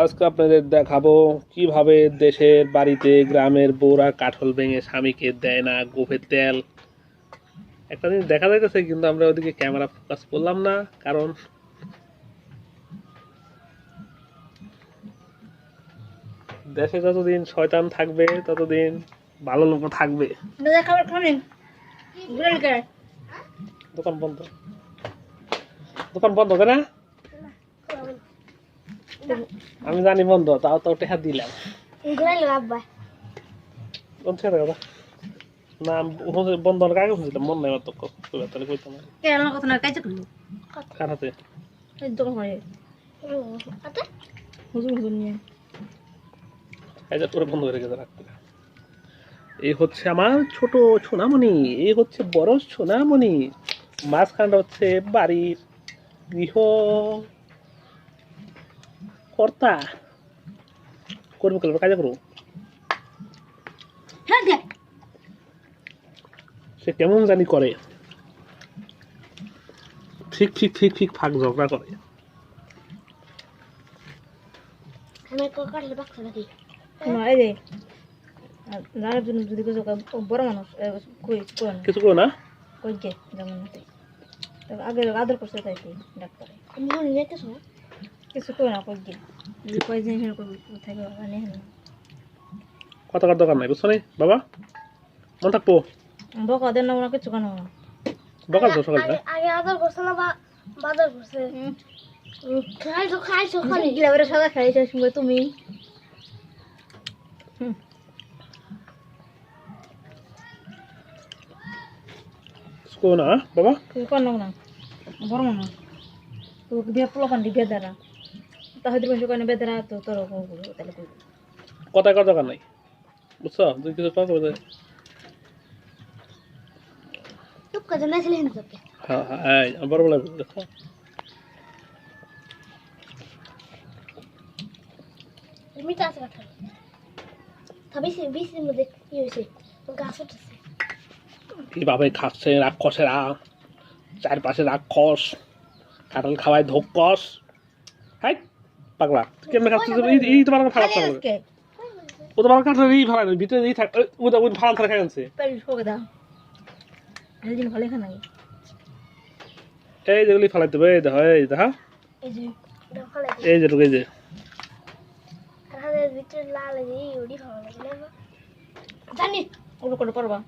আজকে আপনাদের দেখাবো কিভাবে দেশের বাড়িতে গ্রামের বউরা কাঠল ভেঙে স্বামীকে দেয় না গোফের তেল। একটা জিনিস দেখা যাইতেছে কিন্তু আমরা ওদিকে ক্যামেরা ফোকাস করলাম না, কারণ দেশে যতদিন শয়তান থাকবে ততদিন ভালো লোক থাকবে। দোকান বন্ধ, দোকান বন্ধ না? আমি জানি বন্ধ, তাও তো টেহা দিলাম না। বন্ধ কাকে খুঁজছিলাম মন নাই তো তাহলে কইতাম না। কার হাতে? তোর বন্ধ হয়ে গেছে রাখতে। এই হচ্ছে আমার ছোট সোনামণি, এই হচ্ছে বড় সোনামণি, মাঝখানটা হচ্ছে বাড়ির গৃহ কর্তা। করবো করবো কাজে করবো। সে কেমন জানি করে, ঠিক ঠিক ঠিক ঠিক ফাঁক ঝগড়া করে। বড় মানুষ কিছু করো না, কই গে যেমন আগে আদর করছে তাই কি ডাক্তার কিছু কই না কই গে কই যে হেন করব কোথায় জানি না কথা কার দরকার নাই, বুঝছো নি বাবা? মন থাকবো বকা দেন না কিছু কেন না বকাল তো সকাল আগে আদর করছে না বা বাদর করছে খাইছো খালি গিলাবের সাদা খাইছো সঙ্গে তুমি করো না বাবা। তুই কোন না বড় মানুষ তো বিয়ে পোলা পান্ডি বিয়ে দ্বারা তাহলে বসে কোন বিয়ে দ্বারা তো তোর তাহলে কই কথা কার দরকার নাই, বুঝছো? তুই কিছু কথা বলতে। চুপ করে না ছিলেন তোকে হ্যাঁ হ্যাঁ বড় বড় দেখো। মিটা আছে কথা তবে বিসির মধ্যে কি হইছে গাছ উঠছে কিভাবে খাচ্ছে রাক্ষসেরা, চারপাশে রাক্ষস, কাঁঠাল খাওয়ায় ধোকস। হাই পাগলা, কেমনে খাচ্ছিস? এই তোমার ফাড়া থাকবে, ও তোমার কাঁঠাল এই ফাড়া ভিতরে এই থাক, ওটা ওই ফাড়া থাকা খাইছে। পেরিস করে দাও এদিন ভালো খানা এই যেগুলি ফালাই দেবে, এই দেখো এই দেখো এই যে ফলে এই যে ঢুকে যে আর হাতের ভিতরে লাল এই ওডি ভালো লাগে না জানি ওগুলো করে পারবা